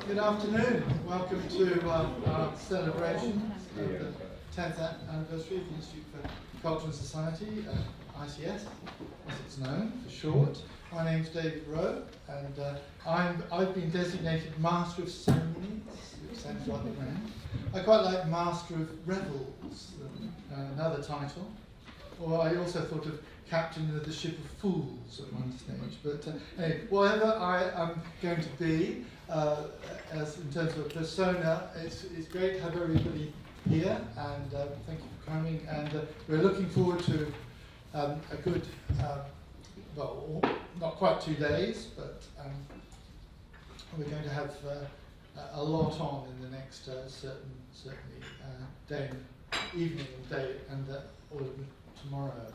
Good afternoon. Welcome to our celebration of the 10th anniversary of the Institute for Culture and Society, ICS, as it's known for short. My name's David Rowe, and I've been designated Master of Ceremonies, which sounds rather grand. I quite like Master of Revels, another title. Or I also thought of Captain of the Ship of Fools at one stage. But anyway, whatever I am going to be, as in terms of a persona, it's great to have everybody here, and thank you for coming. And we're looking forward to a good, well, not quite 2 days, but we're going to have a lot on in the next certainly day, evening, day, and all of tomorrow.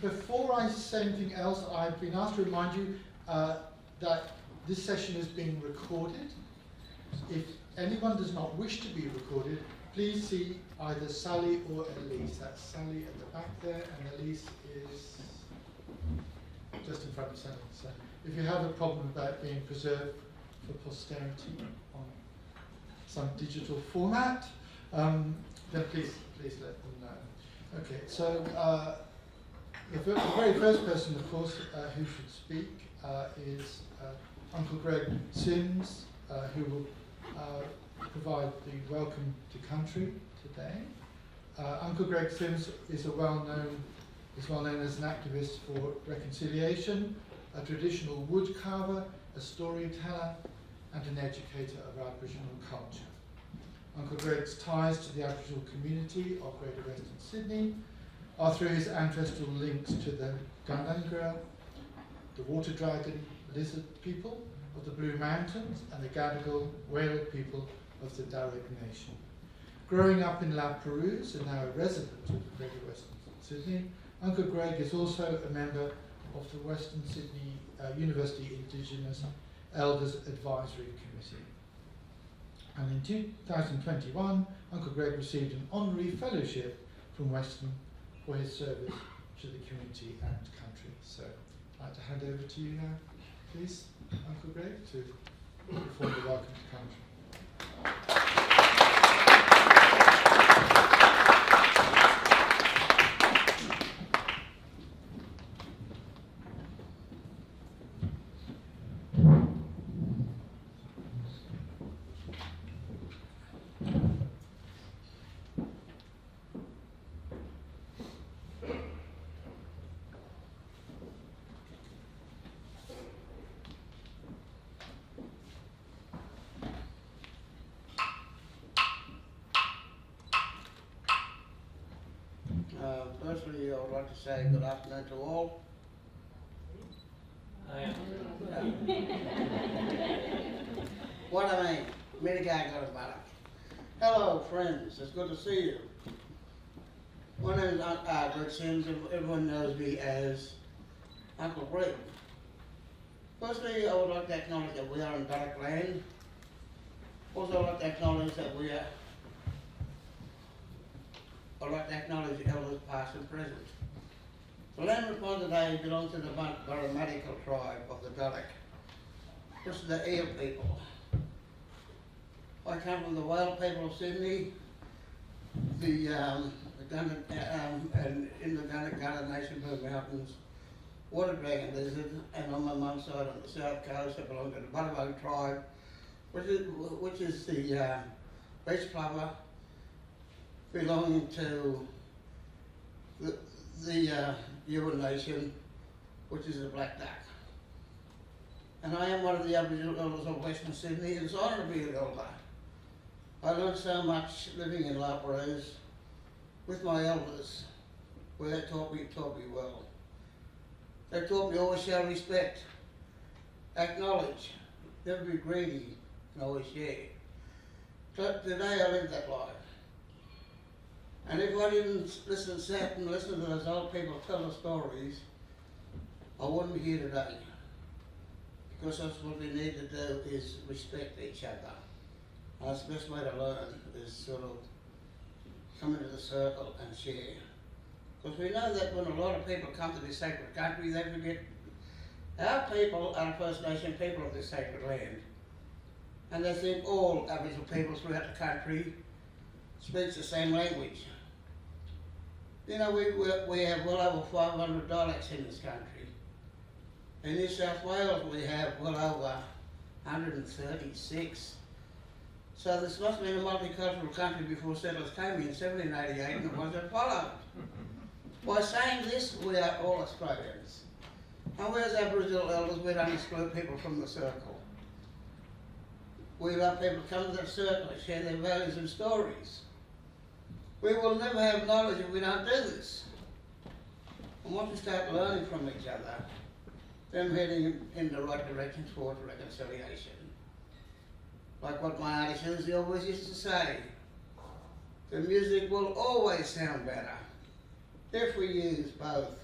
Before I say anything else, I've been asked to remind you that this session is being recorded. If anyone does not wish to be recorded, please see either Sally or Elise. That's Sally at the back there, and Elise is just in front of Sally. So if you have a problem about being preserved for posterity on some digital format, then please let them know. Okay, so the very first person, of course, who should speak is Uncle Greg Sims, who will provide the welcome to country today. Uncle Greg Sims is well known as an activist for reconciliation, a traditional woodcarver, a storyteller, and an educator of Aboriginal culture. Uncle Greg's ties to the Aboriginal community of Greater Western Sydney are through his ancestral links to the Gundungurra, the Water Dragon lizard people of the Blue Mountains, and the Gadigal whale people of the Darug Nation. Growing up in La Perouse and now a resident of Greater Western Sydney, Uncle Greg is also a member of the Western Sydney University Indigenous Elders Advisory Committee. And in 2021, Uncle Greg received an honorary fellowship from Western for his service to the community and country. So I'd like to hand over to you now, please, Uncle Greg, to perform the welcome to country. Firstly, I would like to say good afternoon to all. What I mean, Medicaid got a back. Hello, friends. It's good to see you. My name is Greg Sims. Everyone knows me as Uncle Greg. Firstly, I would like to acknowledge that we are in Darug land. Also, I'd like to acknowledge that I'd like to acknowledge the elders past and present. The land we're upon today belongs to the Barramatical tribe of the Darug. This is the Eel people. I come from the Whale people of Sydney, and in the Gundungurra Nation, Blue Mountains, Water Dragon lizard, and on my mum's side on the south coast, I belong to the Butterbow tribe, which is the beach plover, belonging to the Yuin Nation, which is the Black Duck. And I am one of the Aboriginal elders of Western Sydney. It's an honour to be an elder. I learned so much living in La Perouse with my elders, where they taught me well. They taught me always show respect, acknowledge, never be greedy, and always share. Today I live that life. And if I didn't sit and listen to those old people tell the stories, I wouldn't be here today. Because that's what we need to do is respect each other. And that's the best way to learn is sort of come into the circle and share. Because we know that when a lot of people come to this sacred country, they forget Our people are First Nation people of this sacred land, and they think all Aboriginal people throughout the country speak the same language. You know, we have well over 500 dialects in this country. In New South Wales we have well over 136. So this must have been a multicultural country before settlers came in 1788 and the ones that followed. By saying this, we are all Australians. And we as Aboriginal elders, we don't exclude people from the circle. We love people to come to the circle and share their values and stories. We will never have knowledge if we don't do this. And once we start learning from each other, then we're heading in the right direction towards reconciliation. Like what my auntie Susie always used to say, the music will always sound better if we use both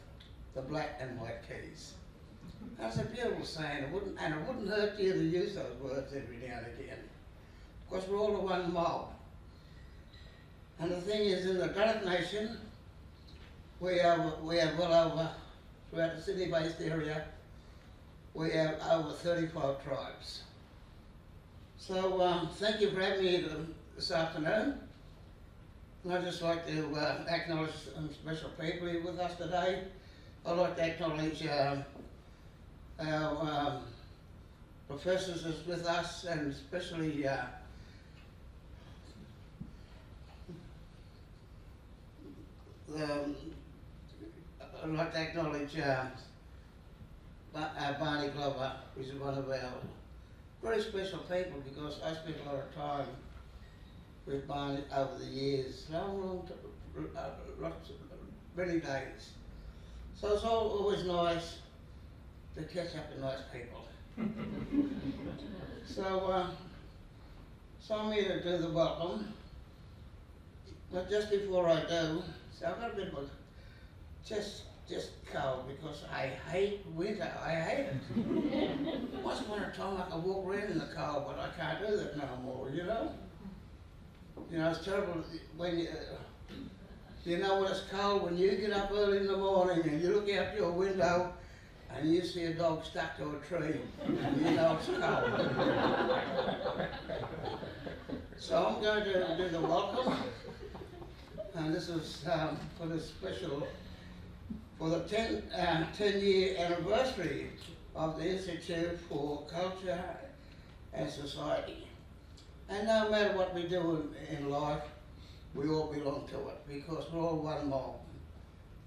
the black and white keys. That's a beautiful saying, it wouldn't hurt you to use those words every now and again, because we're all one mob. And the thing is, in the Darug Nation, we have well over, throughout the Sydney-based area, we have over 35 tribes. So thank you for having me here this afternoon. And I'd just like to acknowledge some special people here with us today. I'd like to acknowledge our professors that's with us, and especially I'd like to acknowledge Barney Glover, who's one of our very special people, because I spent a lot of time with Barney over the years, many days. So it's always nice to catch up with nice people. So I'm here to do the welcome, but just before I do, so I've got a bit of a just cold, because I hate winter. I hate it. Once upon a time I could walk around in the cold, but I can't do that no more, you know? You know, it's terrible when you know when it's cold, when you get up early in the morning and you look out your window and you see a dog stuck to a tree, and you know it's cold. So I'm going to do the welcome, and this is for this special, for the 10-year anniversary of the Institute for Culture and Society. And no matter what we do in life, we all belong to it, because we're all one mob.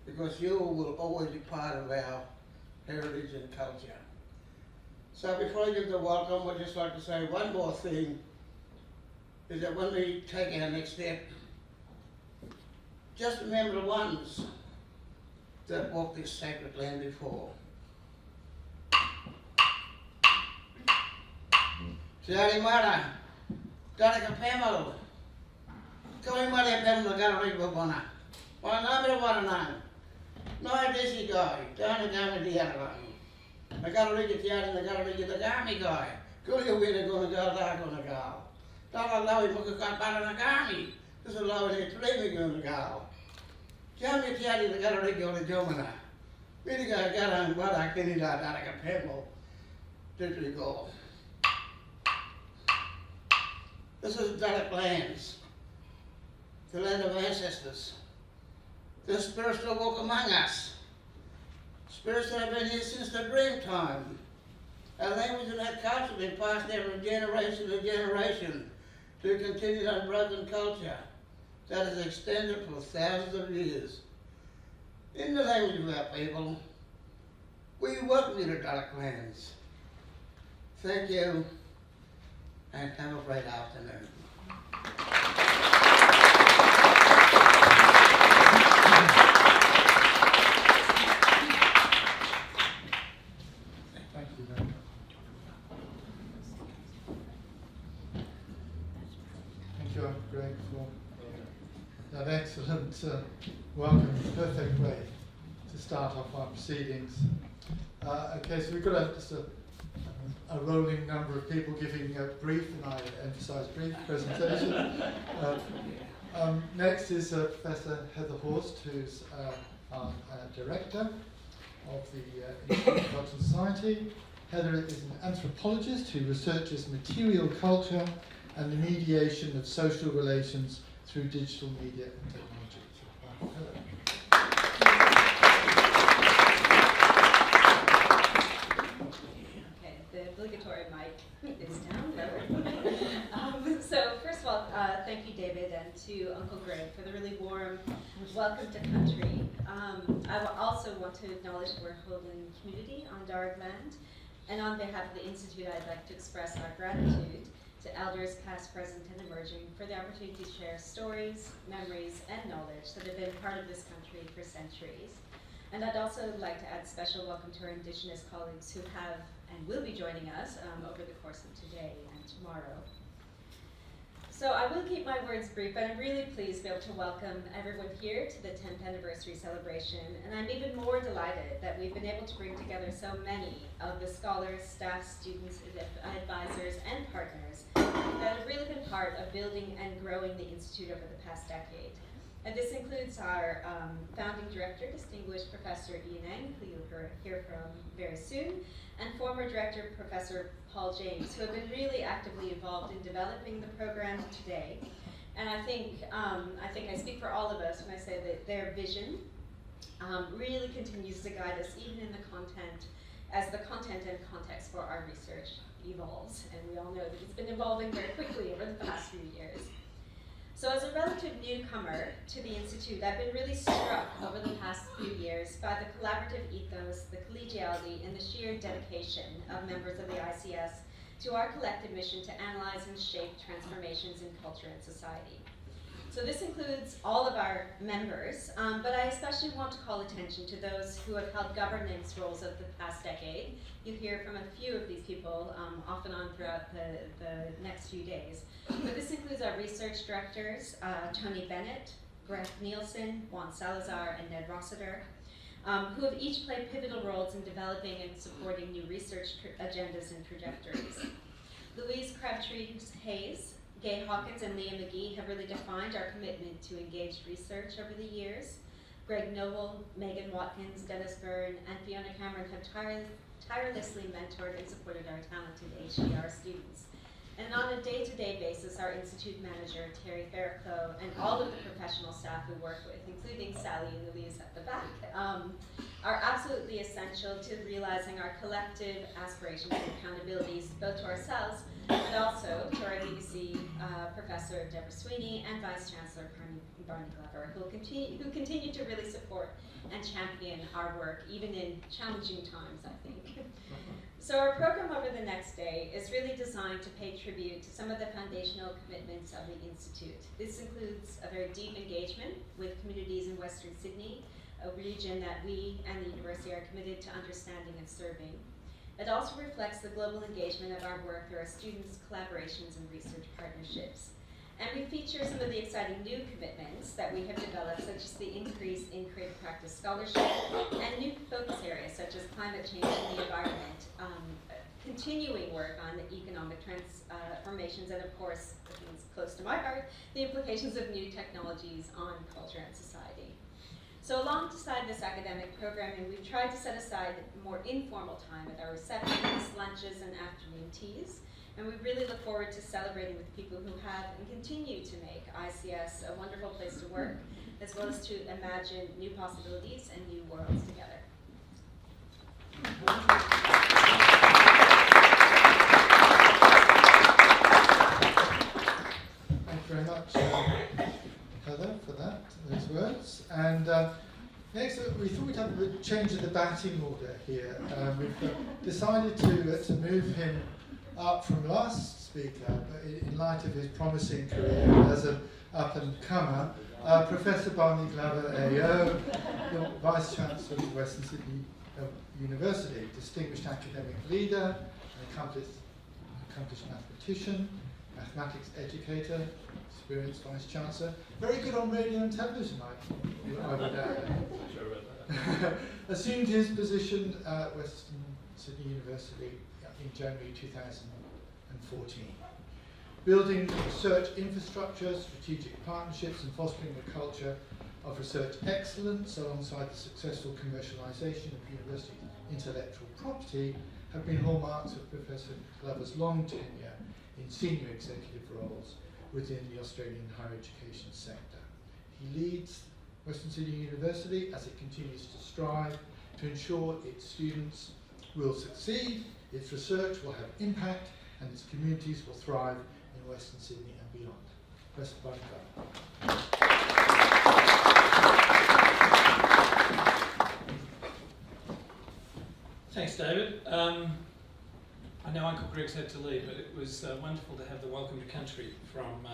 Because you will always be part of our heritage and culture. So before I give the welcome, I'd just like to say one more thing, is that when we take our next step, just remember the ones that walked this sacred land before. Tiari Mara, Daraka Pamelo, Koi Mara Pamela Garrick Babona, one number one nine, no Desi guy, Dana Gami the other one. I got a rig at Tiari and I got a rig at the Gami guy. Go your way to go and go, that gonna go. Don't allow him to go and Gami. Just allow him to play me going to go. Jami Tiari the Garrick on the Jomana. Really got on what I can eat out like a pebble. Did we go? This is Darug lands, the land of ancestors. The spirits that walk among us, spirits that have been here since the dream time. Our language and our culture have been passed down from generation to generation to continue that unbroken culture that has extended for thousands of years. In the language of our people, we welcome you to Darug lands. Thank you, and have a great afternoon. Thank you very much. Thank you, Greg, for that excellent welcome. Perfect way to start off our proceedings. Okay, so we've got just a rolling number of people giving brief, and I emphasise brief, presentations. Next is Professor Heather Horst, who's our director. of the Institute of Cultural Society. Heather is an anthropologist who researches material culture and the mediation of social relations through digital media and technology. So, Heather. Okay, the obligatory mic is down, lower. So first of all, thank you, David, and to Uncle Greg for the really warm welcome to country. I also want to acknowledge we're holding community on Darug land, and on behalf of the Institute, I'd like to express our gratitude to elders past, present, and emerging for the opportunity to share stories, memories, and knowledge that have been part of this country for centuries. And I'd also like to add special welcome to our Indigenous colleagues who have and will be joining us over the course of today and tomorrow. So I will keep my words brief, but I'm really pleased to be able to welcome everyone here to the 10th anniversary celebration, and I'm even more delighted that we've been able to bring together so many of the scholars, staff, students, advisors, and partners that have really been part of building and growing the Institute over the past decade. And this includes our founding director, distinguished Professor Ian Eng, who you'll hear from very soon, and former director, Professor Paul James, who have been really actively involved in developing the program today. And I think I speak for all of us when I say that their vision really continues to guide us, even in the content, as the content and context for our research evolves. And we all know that it's been evolving very quickly over the past few years. So as a relative newcomer to the Institute, I've been really struck over the past few years by the collaborative ethos, the collegiality, and the sheer dedication of members of the ICS to our collective mission to analyze and shape transformations in culture and society. So this includes all of our members, but I especially want to call attention to those who have held governance roles of the past decade. You'll hear from a few of these people off and on throughout the next few days. But this includes our research directors, Tony Bennett, Greg Nielsen, Juan Salazar, and Ned Rossiter, who have each played pivotal roles in developing and supporting new research agendas and trajectories. Louise Crabtree-Hayes, Gay Hawkins, and Leah McGee have really defined our commitment to engaged research over the years. Greg Noble, Megan Watkins, Dennis Byrne, and Fiona Cameron have tirelessly mentored and supported our talented HDR students. And on a day-to-day basis, our Institute manager, Terry Farraclough, and all of the professional staff we work with, including Sally and Louise at the back, are absolutely essential to realizing our collective aspirations and accountabilities, both to ourselves, but also to our legacy Professor Deborah Sweeney and Vice Chancellor Barney Glover, who continue to really support and champion our work, even in challenging times, I think. So our program over the next day is really designed to pay tribute to some of the foundational commitments of the Institute. This includes a very deep engagement with communities in Western Sydney, a region that we and the university are committed to understanding and serving. It also reflects the global engagement of our work through our students' collaborations and research partnerships. And we feature some of the exciting new commitments that we have developed, such as the increase in creative practice scholarship and new focus areas such as climate change and the environment, continuing work on economic transformations, and of course, things close to my heart, the implications of new technologies on culture and society. So alongside this academic programming, we've tried to set aside more informal time at our receptions, lunches, and afternoon teas. And we really look forward to celebrating with people who have and continue to make ICS a wonderful place to work, as well as to imagine new possibilities and new worlds together. Thank you very much, Heather, for those words. And next, we thought we'd have a change of the batting order here. We've decided to move him up from last speaker, but in light of his promising career as an up-and-comer, Professor Barney Glover, AO, the Vice Chancellor of Western Sydney University, distinguished academic leader, an accomplished mathematician, mathematics educator, experienced Vice Chancellor, very good on radio and television, I would add. Assumed his position at Western Sydney University in January 2014. Building research infrastructure, strategic partnerships, and fostering a culture of research excellence alongside the successful commercialisation of university intellectual property have been hallmarks of Professor Glover's long tenure in senior executive roles within the Australian higher education sector. He leads Western Sydney University as it continues to strive to ensure its students will succeed, its research will have impact, and its communities will thrive in Western Sydney and beyond. Professor Glover. Thanks, David. I know Uncle Greg's had to leave, but it was wonderful to have the welcome to country from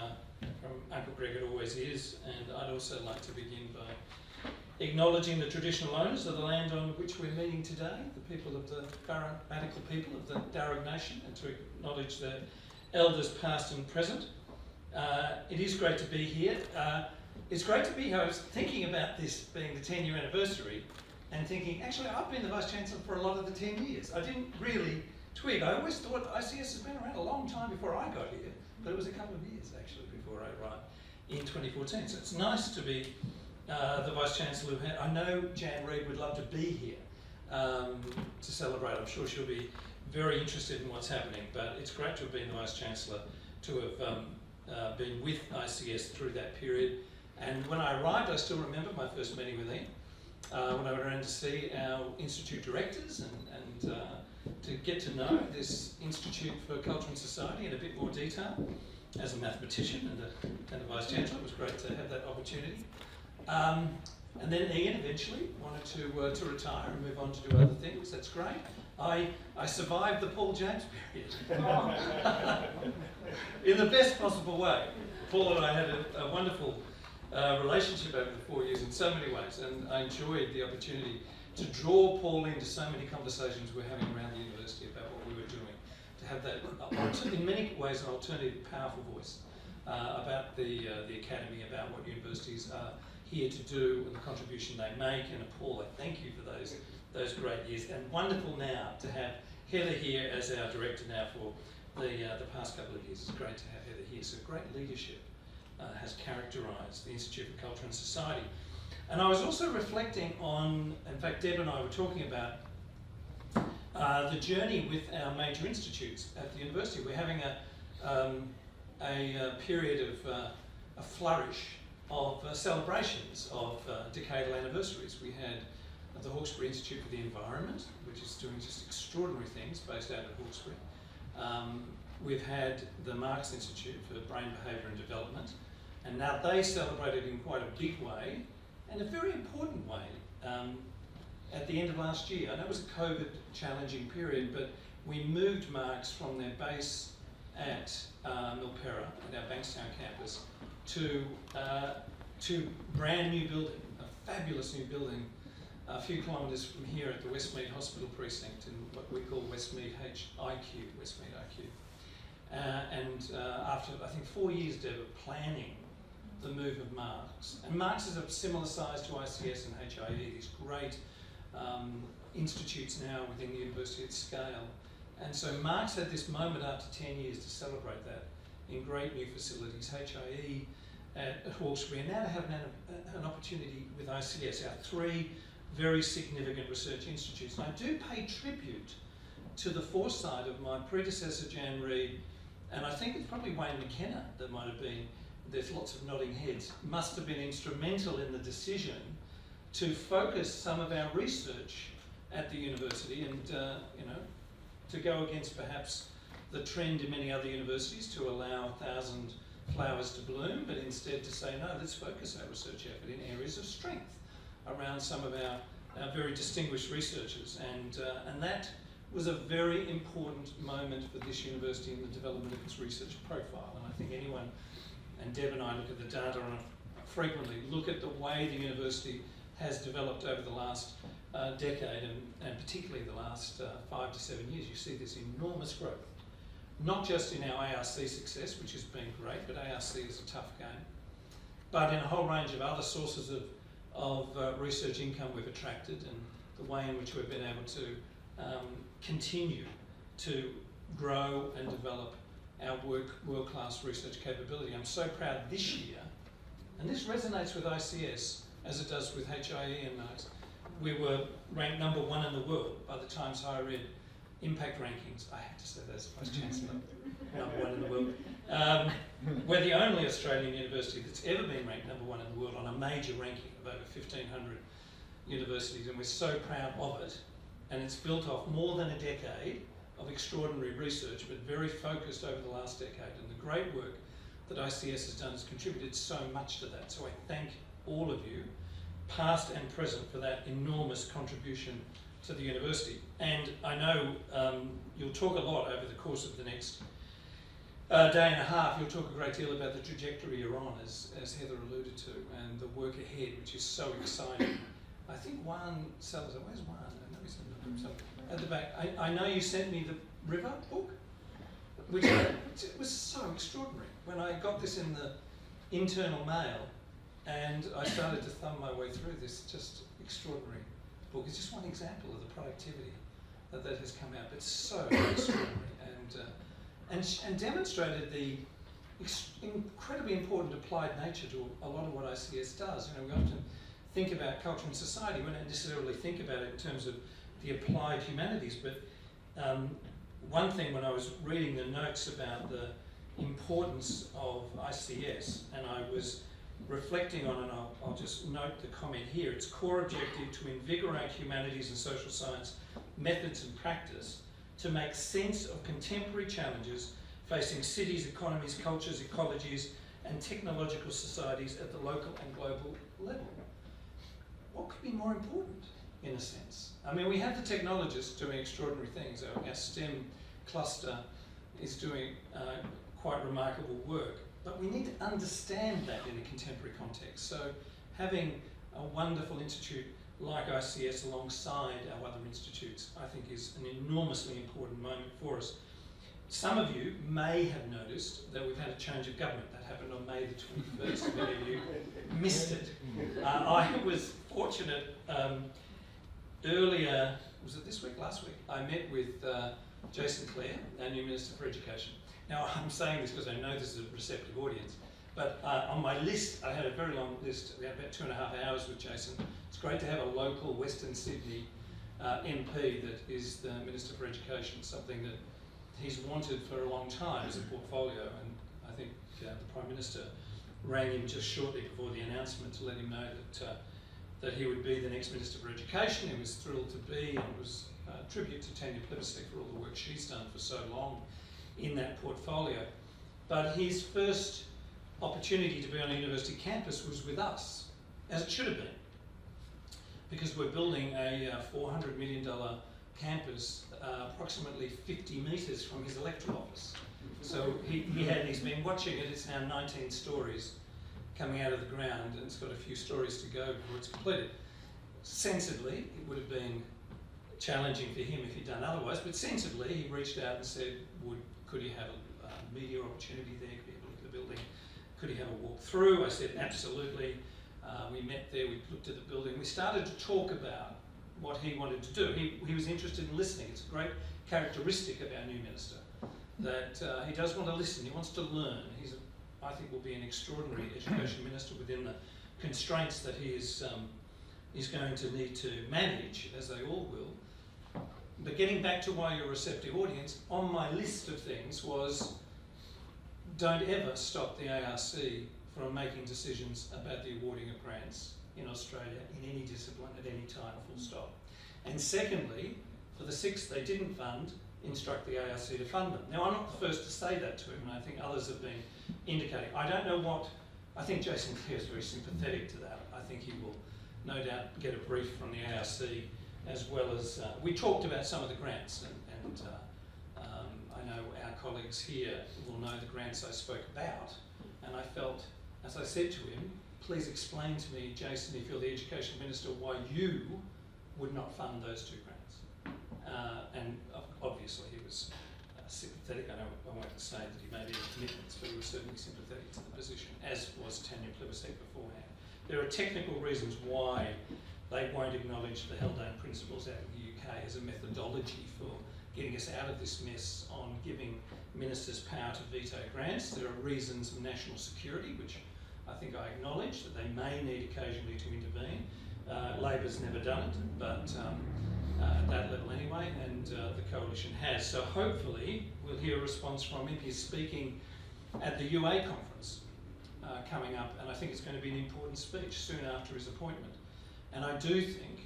Uncle Greg. It always is, and I'd also like to begin by acknowledging the traditional owners of the land on which we're meeting today, the people of the grammatical people of the Darug Nation, and to acknowledge the elders past and present. It is great to be here. It's great to be here. I was thinking about this being the 10-year anniversary and thinking, actually, I've been the Vice-Chancellor for a lot of the 10 years. I didn't really twig. I always thought ICS has been around a long time before I got here, but it was a couple of years, actually, before I arrived in 2014. So it's nice to be the Vice-Chancellor. I know Jan Reid would love to be here to celebrate. I'm sure she'll be very interested in what's happening, but it's great to have been the Vice-Chancellor, to have been with ICS through that period. And when I arrived, I still remember my first meeting with Ian, when I went around to see our institute directors and to get to know this Institute for Culture and Society in a bit more detail. As a mathematician and a Vice-Chancellor, it was great to have that opportunity. And then Ian eventually wanted to retire and move on to do other things. That's great. I survived the Paul James period in the best possible way. Paul and I had a wonderful relationship over the 4 years in so many ways, and I enjoyed the opportunity to draw Paul into so many conversations we're having around the university about what we were doing, to have that, in many ways, an alternative, powerful voice about the academy, about what universities are here to do and the contribution they make. And Paul, I thank you for those great years. And wonderful now to have Heather here as our director now for the past couple of years. It's great to have Heather here. So great leadership has characterised the Institute for Culture and Society. And I was also reflecting on, in fact, Deb and I were talking about the journey with our major institutes at the university. We're having a period of a flourish of celebrations of decadal anniversaries. We had the Hawkesbury Institute for the Environment, which is doing just extraordinary things based out of Hawkesbury. We've had the Marx Institute for Brain Behaviour and Development, and now they celebrated in quite a big way, and a very important way, at the end of last year. I know it was a COVID challenging period, but we moved Marx from their base at Milperra, at our Bankstown campus, to brand new building, a fabulous new building, a few kilometres from here at the Westmead Hospital Precinct in what we call Westmead Westmead IQ. And after, I think, 4 years, Deb, of planning the move of Marx. And Marx is of similar size to ICS and HIE, these great institutes now within the university at scale. And so Marx had this moment after 10 years to celebrate that in great new facilities, HIE at Hawkesbury, and now to have an opportunity with ICS, our three very significant research institutes. And I do pay tribute to the foresight of my predecessor, Jan Reid, and I think it's probably Wayne McKenna that might have been, there's lots of nodding heads, must have been instrumental in the decision to focus some of our research at the university and, to go against perhaps the trend in many other universities to allow 1,000 flowers to bloom, but instead to say, no, let's focus our research effort in areas of strength around some of our very distinguished researchers. And that was a very important moment for this university in the development of its research profile. And I think anyone, and Deb and I look at the data on frequently, look at the way the university has developed over the last decade, and particularly the last 5 to 7 years. You see this enormous growth, not just in our ARC success, which has been great, but ARC is a tough game, but in a whole range of other sources of research income we've attracted, and the way in which we've been able to continue to grow and develop our world-class research capability. I'm so proud this year, and this resonates with ICS, as it does with HIE notes. We were ranked #1 in the world by the Times Higher Ed Impact Rankings. I had to say that as Vice Chancellor, #1 in the world. We're the only Australian university that's ever been ranked #1 in the world on a major ranking of over 1,500 universities, and we're so proud of it. And it's built off more than a decade of extraordinary research, but very focused over the last decade. And the great work that ICS has done has contributed so much to that. So I thank all of you, past and present, for that enormous contribution to the university. And I know you'll talk a lot over the course of the next day and a half. You'll talk a great deal about the trajectory you're on, as Heather alluded to, and the work ahead, which is so exciting. I think Juan Salazar, where's Juan? I know he's at the back. I know you sent me the River book, which it was so extraordinary. When I got this in the internal mail, and I started to thumb my way through this just extraordinary book. It's just one example of the productivity that has come out. It's so extraordinary and demonstrated the incredibly important applied nature to a lot of what ICS does. You know, we often think about culture and society. We don't necessarily think about it in terms of the applied humanities, but one thing when I was reading the notes about the importance of ICS, and I was reflecting on, and I'll just note the comment here, its core objective to invigorate humanities and social science methods and practice to make sense of contemporary challenges facing cities, economies, cultures, ecologies, and technological societies at the local and global level. What could be more important, in a sense? I mean, we have the technologists doing extraordinary things. Our STEM cluster is doing quite remarkable work, but we need to understand that in a contemporary context. So having a wonderful institute like ICS alongside our other institutes, I think, is an enormously important moment for us. Some of you may have noticed that we've had a change of government. That happened on May the 21st. Many of you missed it. I was fortunate earlier, was it this week, last week? I met with Jason Clare, our new Minister for Education. Now, I'm saying this because I know this is a receptive audience, but on my list, I had a very long list. We had about 2.5 hours with Jason. It's great to have a local Western Sydney MP that is the Minister for Education, something that he's wanted for a long time as a portfolio, and I think the Prime Minister rang him just shortly before the announcement to let him know that he would be the next Minister for Education. He was thrilled to be, and it was a tribute to Tanya Plibersek for all the work she's done for so long in that portfolio. But his first opportunity to be on a university campus was with us, as it should have been, because we're building a $400 million campus approximately 50 metres from his electoral office. So he's been watching it. It's now 19 stories coming out of the ground, and it's got a few stories to go before it's completed. Sensibly, it would have been challenging for him if he'd done otherwise, but sensibly he reached out and said, could he have a media opportunity there? Could he have a look at the building? Could he have a walk through? I said, absolutely. We met there, we looked at the building. We started to talk about what he wanted to do. He was interested in listening. It's a great characteristic of our new minister, that he does want to listen, he wants to learn. I think will be an extraordinary education minister within the constraints that he is going to need to manage, as they all will. But getting back to why you're a receptive audience, on my list of things was, don't ever stop the ARC from making decisions about the awarding of grants in Australia in any discipline at any time, full stop. And secondly, for the 6 they didn't fund, instruct the ARC to fund them. Now, I'm not the first to say that to him, and I think others have been indicating. I don't know what, I think Jason Clare is very sympathetic to that. I think he will no doubt get a brief from the ARC, as well as, we talked about some of the grants, and I know our colleagues here will know the grants I spoke about, and I felt, as I said to him, please explain to me, Jason, if you're the Education Minister, why you would not fund those 2 grants. And obviously he was sympathetic. I won't say that he made any commitments, but he was certainly sympathetic to the position, as was Tanya Plibersek beforehand. There are technical reasons why they won't acknowledge the Haldane Principles out of the UK as a methodology for getting us out of this mess on giving ministers power to veto grants. There are reasons of national security, which I think I acknowledge that they may need occasionally to intervene. Labor's never done it, but at that level anyway, and the coalition has. So hopefully we'll hear a response from him. He's speaking at the UA conference coming up, and I think it's going to be an important speech soon after his appointment. And I do think,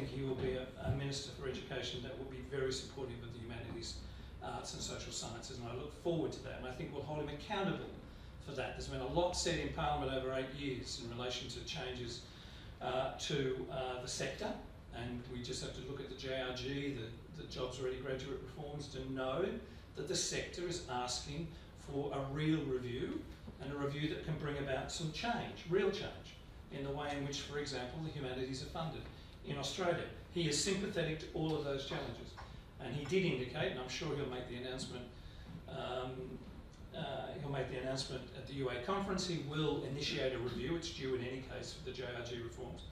he will be a Minister for Education that will be very supportive of the humanities, arts and social sciences, and I look forward to that, and I think we'll hold him accountable for that. There's been a lot said in Parliament over 8 years in relation to changes to the sector, and we just have to look at the JRG, the Jobs Ready Graduate Reforms, to know that the sector is asking for a real review, and a review that can bring about some change, real change, in the way in which, for example, the humanities are funded in Australia. He is sympathetic to all of those challenges, and he did indicate, and I'm sure he'll make the announcement. He'll make the announcement at the UA conference. He will initiate a review. It's due in any case for the JRG reforms,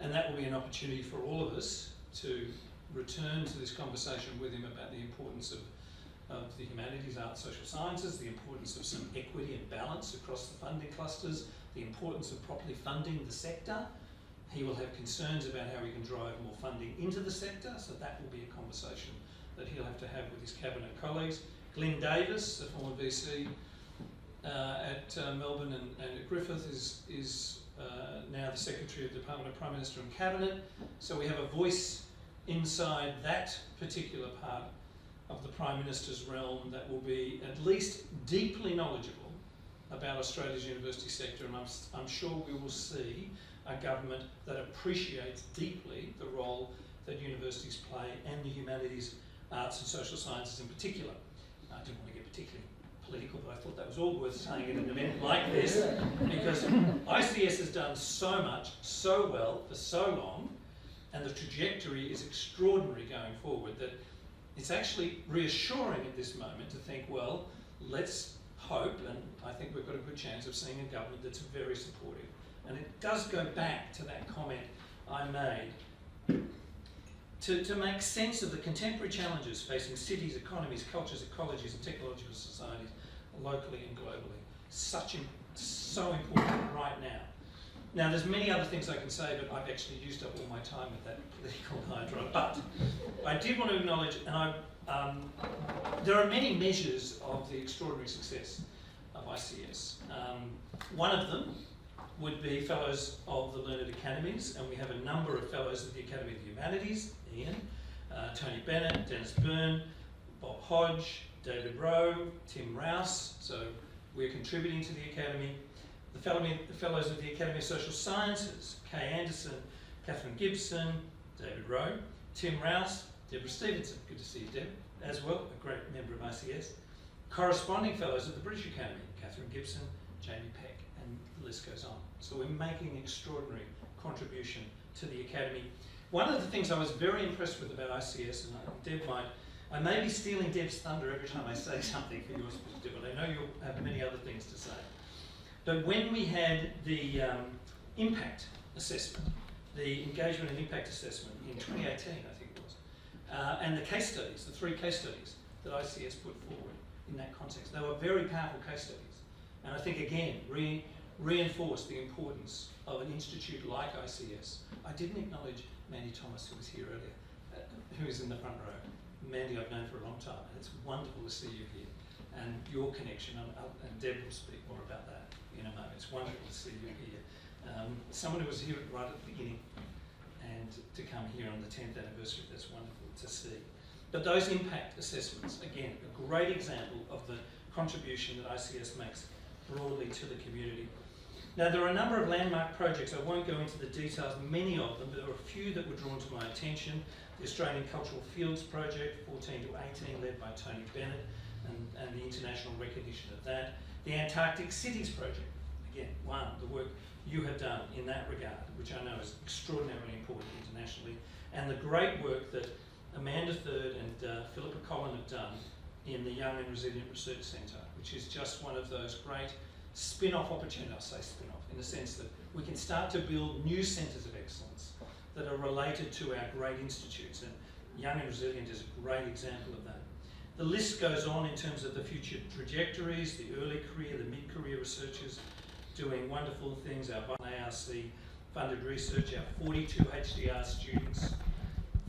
and that will be an opportunity for all of us to return to this conversation with him about the importance of the humanities, arts, social sciences, the importance of some equity and balance across the funding clusters, the importance of properly funding the sector. He will have concerns about how we can drive more funding into the sector, so that will be a conversation that he'll have to have with his cabinet colleagues. Glyn Davis, a former VC at Melbourne and at Griffith, is now the Secretary of the Department of Prime Minister and Cabinet. So we have a voice inside that particular part of the Prime Minister's realm that will be at least deeply knowledgeable about Australia's university sector, and I'm sure we will see a government that appreciates deeply the role that universities play, and the humanities, arts and social sciences in particular. I didn't want to get particularly political, but I thought that was all worth saying at an event like this, because ICS has done so much, so well, for so long, and the trajectory is extraordinary going forward, that it's actually reassuring at this moment to think, well, let's hope, and I think we've got a good chance of seeing a government that's very supportive. And it does go back to that comment I made to make sense of the contemporary challenges facing cities, economies, cultures, ecologies and technological societies locally and globally. So important right now. Now, there's many other things I can say, but I've actually used up all my time with that political hydra. But I did want to acknowledge, and there are many measures of the extraordinary success of ICS. One of them would be Fellows of the Learned Academies, and we have a number of Fellows of the Academy of the Humanities, Ian, Tony Bennett, Dennis Byrne, Bob Hodge, David Rowe, Tim Rouse, so we're contributing to the Academy. The Fellows of the Academy of Social Sciences, Kay Anderson, Catherine Gibson, David Rowe, Tim Rouse, Deborah Stevenson, good to see you, Deb, as well, a great member of ICS. Corresponding Fellows of the British Academy, Catherine Gibson, Jamie Peck, and the list goes on. So we're making an extraordinary contribution to the Academy. One of the things I was very impressed with about ICS, and Deb I may be stealing Deb's thunder every time I say something for yours, Deb, but I know you'll have many other things to say. But when we had the impact assessment, the engagement and impact assessment in 2018, I think it was, and the case studies, the 3 case studies that ICS put forward in that context, they were very powerful case studies. And I think, again, reinforced the importance of an institute like ICS. I didn't acknowledge Mandy Thomas, who was here earlier, who is in the front row. Mandy I've known for a long time, and it's wonderful to see you here. And your connection, and Deb will speak more about that in a moment. It's wonderful to see you here. Someone who was here right at the beginning, and to come here on the 10th anniversary, that's wonderful to see. But those impact assessments, again, a great example of the contribution that ICS makes broadly to the community. Now, there are a number of landmark projects. I won't go into the details, many of them, but there were a few that were drawn to my attention. The Australian Cultural Fields Project, 14 to 18, led by Tony Bennett, and the international recognition of that. The Antarctic Cities Project, again, the work you have done in that regard, which I know is extraordinarily important internationally, and the great work that Amanda Third and Philippa Collin have done in the Young and Resilient Research Centre, which is just one of those great spin-off opportunities. I say spin-off in the sense that we can start to build new centres of excellence that are related to our great institutes, and Young and Resilient is a great example of that. The list goes on in terms of the future trajectories, the early career, the mid-career researchers doing wonderful things, our one ARC funded research, our 42 HDR students,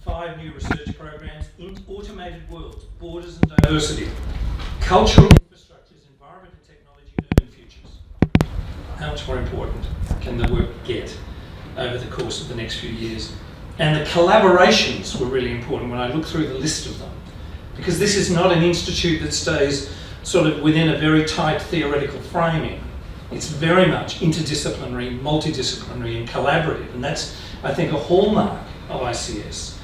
5 new research programs in automated worlds, borders and diversity, cultural infrastructures, environment and technology, urban futures. How much more important can the work get over the course of the next few years? And the collaborations were really important when I look through the list of them, because this is not an institute that stays sort of within a very tight theoretical framing. It's very much interdisciplinary, multidisciplinary and collaborative, and that's, I think, a hallmark of ICS.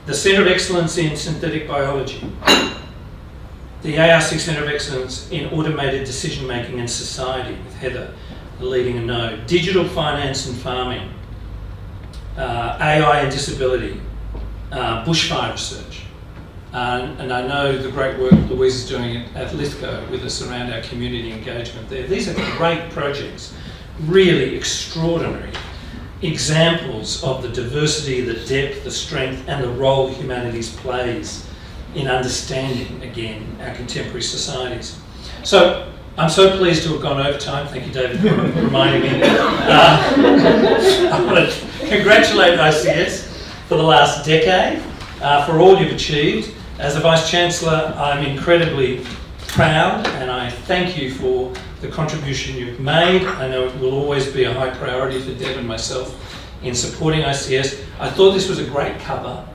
The Centre of Excellence in Synthetic Biology, the ARC Centre of Excellence in Automated Decision Making and Society, with Heather leading a node, Digital Finance and Farming, AI and Disability, Bushfire Research. And I know the great work Louise is doing at Lithgow with us around our community engagement there. These are great projects, really extraordinary examples of the diversity, the depth, the strength, and the role humanities plays in understanding, again, our contemporary societies. So I'm so pleased to have gone over time. Thank you, David, for reminding me. I want to congratulate ICS for the last decade, for all you've achieved. As a Vice-Chancellor, I'm incredibly proud, and I thank you for the contribution you've made. I know it will always be a high priority for Deb and myself in supporting ICS. I thought this was a great cover.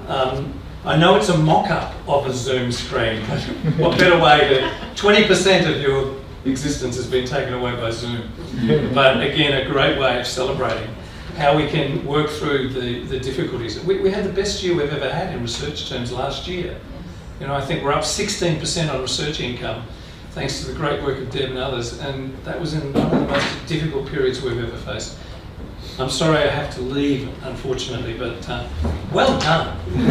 I know it's a mock-up of a Zoom screen, but what better way to... 20% of your existence has been taken away by Zoom. But again, a great way of celebrating how we can work through the difficulties. We had the best year we've ever had in research terms last year. You know, I think we're up 16% on research income, thanks to the great work of Deb and others, and that was in one of the most difficult periods we've ever faced. I'm sorry I have to leave, unfortunately, but well done. Thank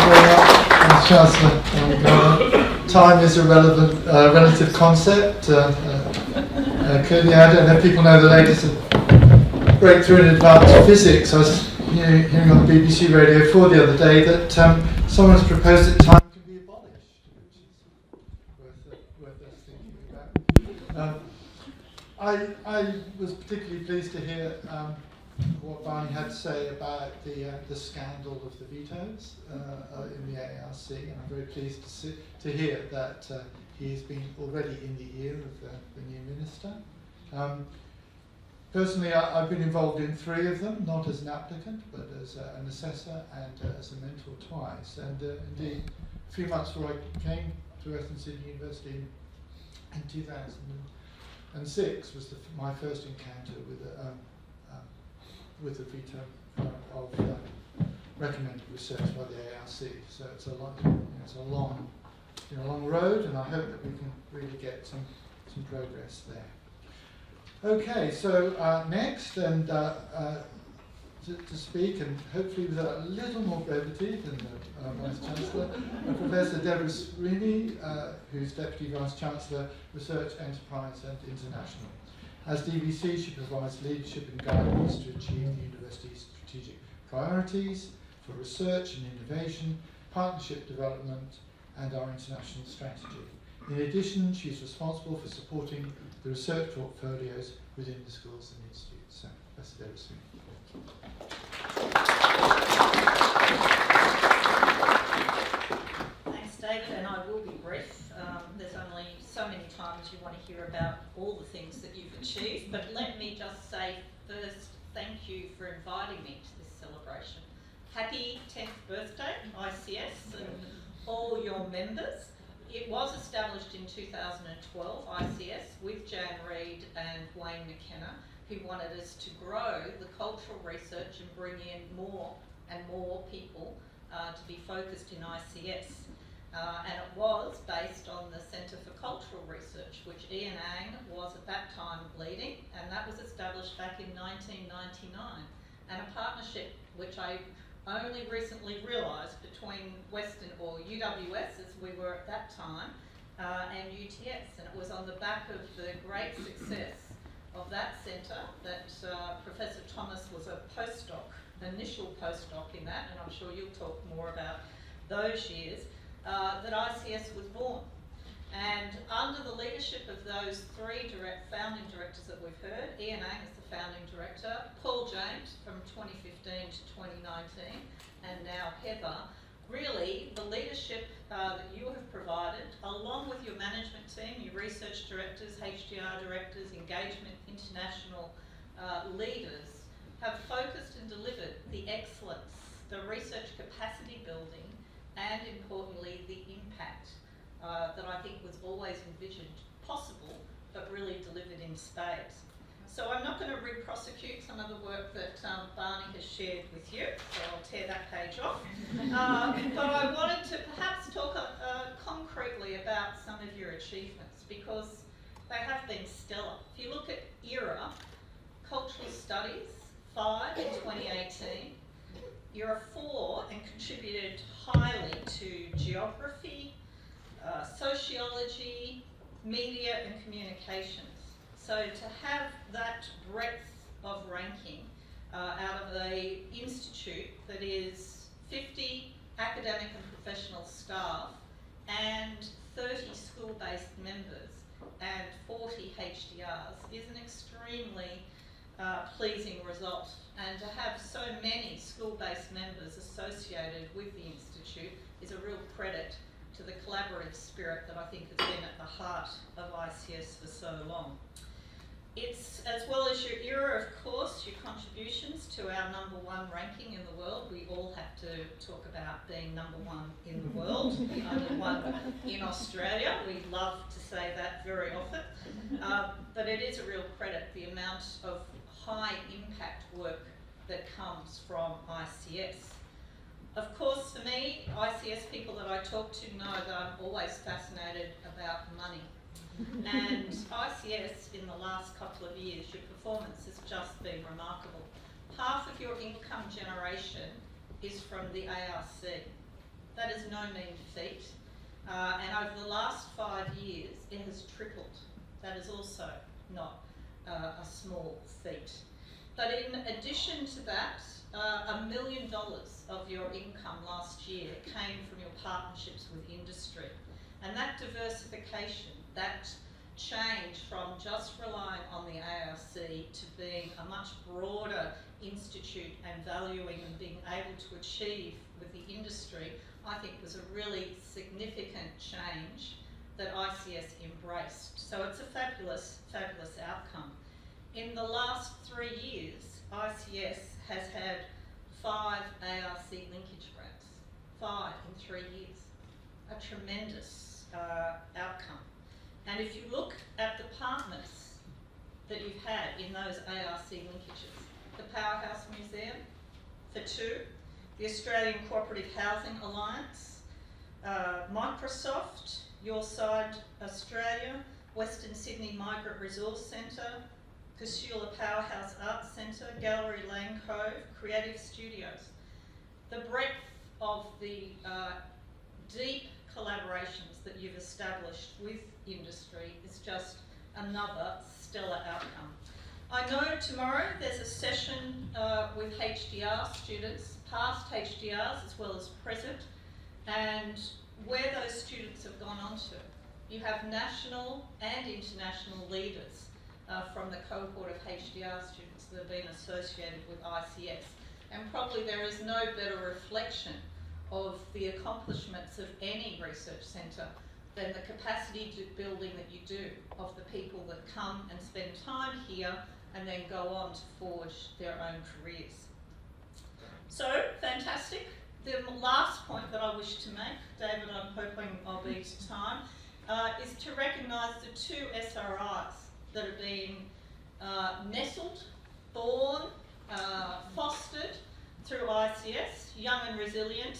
you very much, Chancellor. Time is a relative concept. Clearly, I don't know if people know the latest breakthrough in advanced physics. I was hearing on the BBC Radio 4 the other day that someone has proposed that time can be abolished, which is worth us thinking about. I was particularly pleased to hear what Barney had to say about the scandal of the vetoes in the ARC, and I'm very pleased to hear that he's been already in the ear of the new minister. Personally, I've been involved in 3 of them, not as an applicant, but as an assessor and as a mentor twice. And indeed, a few months before I came to Western Sydney University in 2006 was my first encounter with the veto of recommended research by the ARC. So it's a long road, and I hope that we can really get some progress there. Okay, so next, and to speak, and hopefully with a little more brevity than the Vice-Chancellor, Professor Deborah Srini, who's Deputy Vice-Chancellor, Research Enterprise and International. As DVC, she provides leadership and guidance to achieve the university's strategic priorities for research and innovation, partnership development, and our international strategy. In addition, she's responsible for supporting the research portfolios within the schools and institutes. So, Professor Deborah Srini. Thanks, David, and I will be brief. There's only so many times you want to hear about all the things that you've achieved, but let me just say first, thank you for inviting me to this celebration. Happy 10th birthday, ICS, and all your members. It was established in 2012, ICS, with Jan Reid and Wayne McKenna, who wanted us to grow the cultural research and bring in more and more people to be focused in ICS. And it was based on the Centre for Cultural Research, which Ian Ang was at that time leading, and that was established back in 1999. And a partnership which I only recently realised between Western, or UWS as we were at that time, and UTS. And it was on the back of the great success of that centre that Professor Thomas was a postdoc initial postdoc in that, and I'm sure you'll talk more about those years, that ICS was born. And under the leadership of those three founding directors that we've heard, Ian Ang is the founding director, Paul James from 2015 to 2019, and now Heather, really the leadership that you have provided, along with your management team, your research directors, HDR directors, engagement international leaders, have focused and delivered the excellence, the research capacity building, and importantly the impact that I think was always envisioned possible, but really delivered in spades. So I'm not going to re-prosecute some of the work that Barney has shared with you, so I'll tear that page off. But I wanted to perhaps talk concretely about some of your achievements, because they have been stellar. If you look at ERA, Cultural Studies, 5 in 2018, ERA 4 and contributed highly to geography, sociology, media and communications. So to have that breadth of ranking out of an institute that is 50 academic and professional staff and 30 school-based members and 40 HDRs is an extremely pleasing result. And to have so many school-based members associated with the institute is a real credit to the collaborative spirit that I think has been at the heart of ICS for so long. It's, as well as your ERA, of course, your contributions to our #1 ranking in the world. We all have to talk about being #1 in the world, #1 in Australia. We love to say that very often. But it is a real credit, the amount of high impact work that comes from ICS. Of course, for me, ICS people that I talk to know that I'm always fascinated about money. And ICS, in the last couple of years, your performance has just been remarkable. Half of your income generation is from the ARC. That is no mean feat. And over the last 5 years, it has tripled. That is also not a small feat. But in addition to that, $1 million of your income last year came from your partnerships with industry. And that diversification, that change from just relying on the ARC to being a much broader institute and valuing and being able to achieve with the industry, I think was a really significant change that ICS embraced. So it's a fabulous, fabulous outcome. In the last 3 years, ICS has had 5 ARC linkage grants. 5 in 3 years. A tremendous outcome. And if you look at the partners that you've had in those ARC linkages, the Powerhouse Museum for 2, the Australian Cooperative Housing Alliance, Microsoft, Your Side Australia, Western Sydney Migrant Resource Centre, Casula Powerhouse Arts Centre, Gallery Lane Cove, Creative Studios. The breadth of the deep collaborations that you've established with industry is just another stellar outcome. I know tomorrow there's a session with HDR students, past HDRs as well as present, and where those students have gone on to. You have national and international leaders from the cohort of HDR students that have been associated with ICS. And probably there is no better reflection of the accomplishments of any research centre than the capacity building that you do of the people that come and spend time here and then go on to forge their own careers. So, fantastic. The last point that I wish to make, David, I'm hoping I'll be to time, is to recognise the 2 SRIs that are being nestled, born, fostered through ICS, Young and Resilient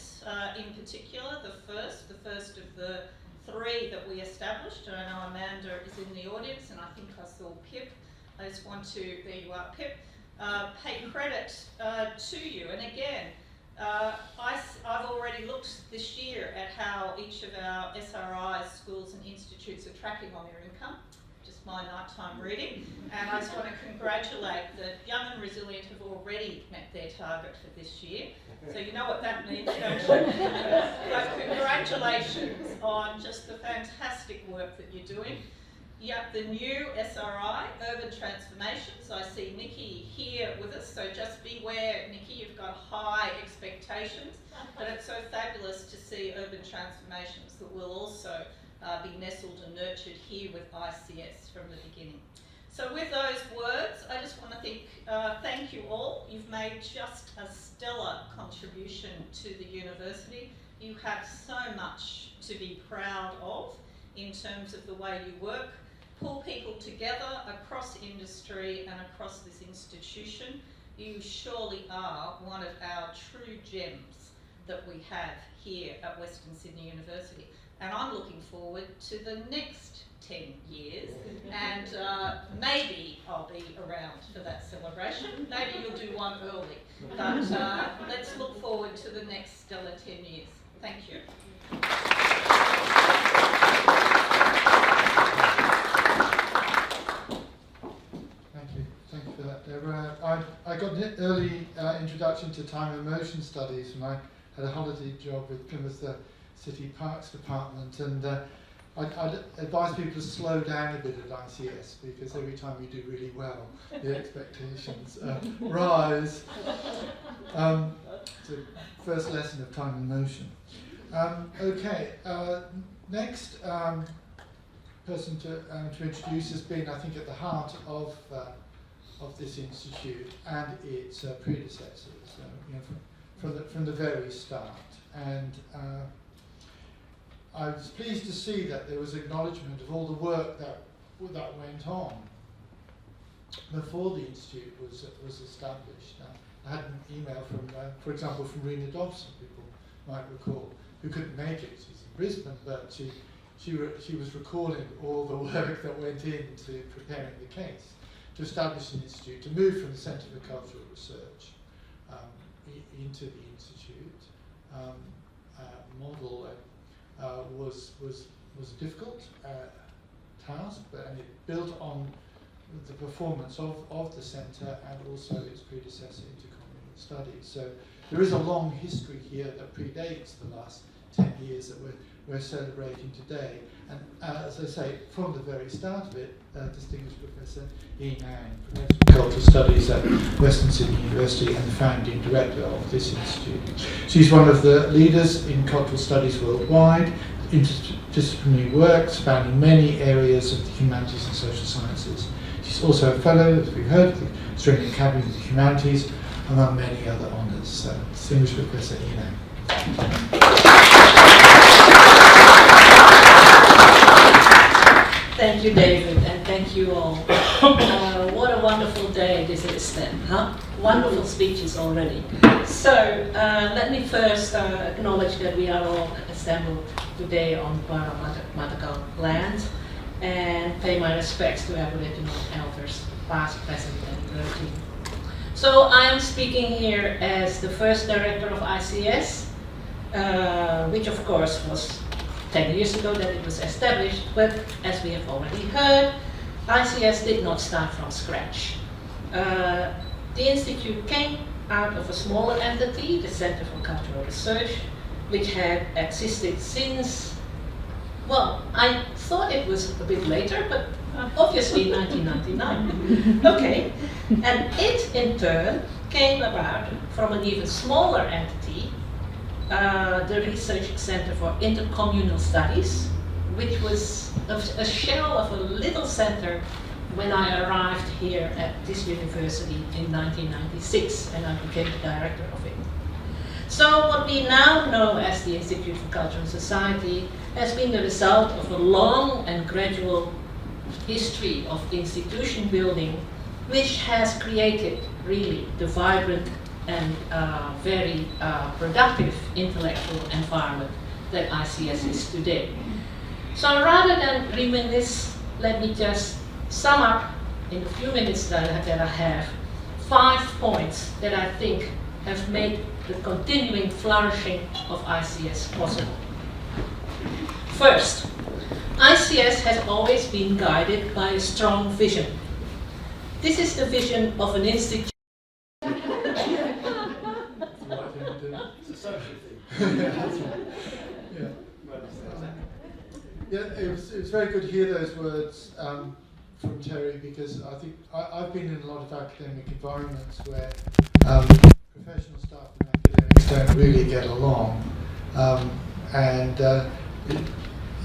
in particular, the first of the 3 that we established. And I know Amanda is in the audience, and I think I saw Pip. I just want to, there you are, Pip, pay credit to you. And again, I've already looked this year at how each of our SRIs, schools and institutes are tracking on their income. Just my nighttime reading. And I just want to congratulate that Young and Resilient have already met their target for this year. So you know what that means, don't you? But congratulations on just the fantastic work that you're doing. Yep, the new SRI, Urban Transformations. I see Nikki here with us, so just beware, Nikki, you've got high expectations. But it's so fabulous to see Urban Transformations that will also be nestled and nurtured here with ICS from the beginning. So with those words, I just want to thank you all. You've made just a stellar contribution to the university. You have so much to be proud of in terms of the way you work, pull people together across industry and across this institution. You surely are one of our true gems that we have here at Western Sydney University. And I'm looking forward to the next 10 years, and maybe I'll be around for that celebration. Maybe you'll do one early, but let's look forward to the next stellar 10 years. Thank you. Thank you for that, Deborah. I got an early introduction to time and motion studies when I had a holiday job with Plymouth City Parks Department, and I'd advise people to slow down a bit at ICS, because every time you do really well, the expectations rise. It's the first lesson of time and motion. Okay, next person to introduce has been, I think, at the heart of this institute and its predecessors, from the very start. And I was pleased to see that there was acknowledgement of all the work that went on before the institute was established. I had an email from, for example, from Rena Dobson, people might recall, who couldn't make it. She's in Brisbane, but she was recalling all the work that went into preparing the case to establish an institute, to move from the Centre for Cultural Research into the institute model. Was a difficult task, and it built on the performance of the centre and also its predecessor, Intercommunal Studies. So there is a long history here that predates the last 10 years that we're celebrating today. And as I say, from the very start of it, distinguished Professor Ian Ang, Professor of Cultural Studies at Western Sydney University and the founding director of this institute. She's one of the leaders in cultural studies worldwide, interdisciplinary work spanning many areas of the humanities and social sciences. She's also a fellow, as we've heard, of the Australian Academy of the Humanities, among many other honours. So, distinguished Professor Ian Ang. Thank you, David, and thank you all. What a wonderful day this is then, huh? Wonderful speeches already. So, let me first acknowledge that we are all assembled today on Parramatta land, and pay my respects to Aboriginal elders, past, present, and emerging. So, I am speaking here as the first director of ICS, which of course was 10 years ago that it was established, but as we have already heard, ICS did not start from scratch. The institute came out of a smaller entity, the Centre for Cultural Research, which had existed since, well, I thought it was a bit later, but obviously 1999. Okay, and it in turn came about from an even smaller entity, the Research Centre for Intercommunal Studies, which was a shell of a little centre when I arrived here at this university in 1996, and I became the director of it. So what we now know as the Institute for Culture and Society has been the result of a long and gradual history of institution building, which has created really the vibrant and very productive intellectual environment that ICS is today. So rather than reminisce, let me just sum up in the few minutes that I have 5 points that I think have made the continuing flourishing of ICS possible. First, ICS has always been guided by a strong vision. This is the vision of an institute. Yeah, it was very good to hear those words from Terry, because I think I've been in a lot of academic environments where professional staff and academics don't really get along,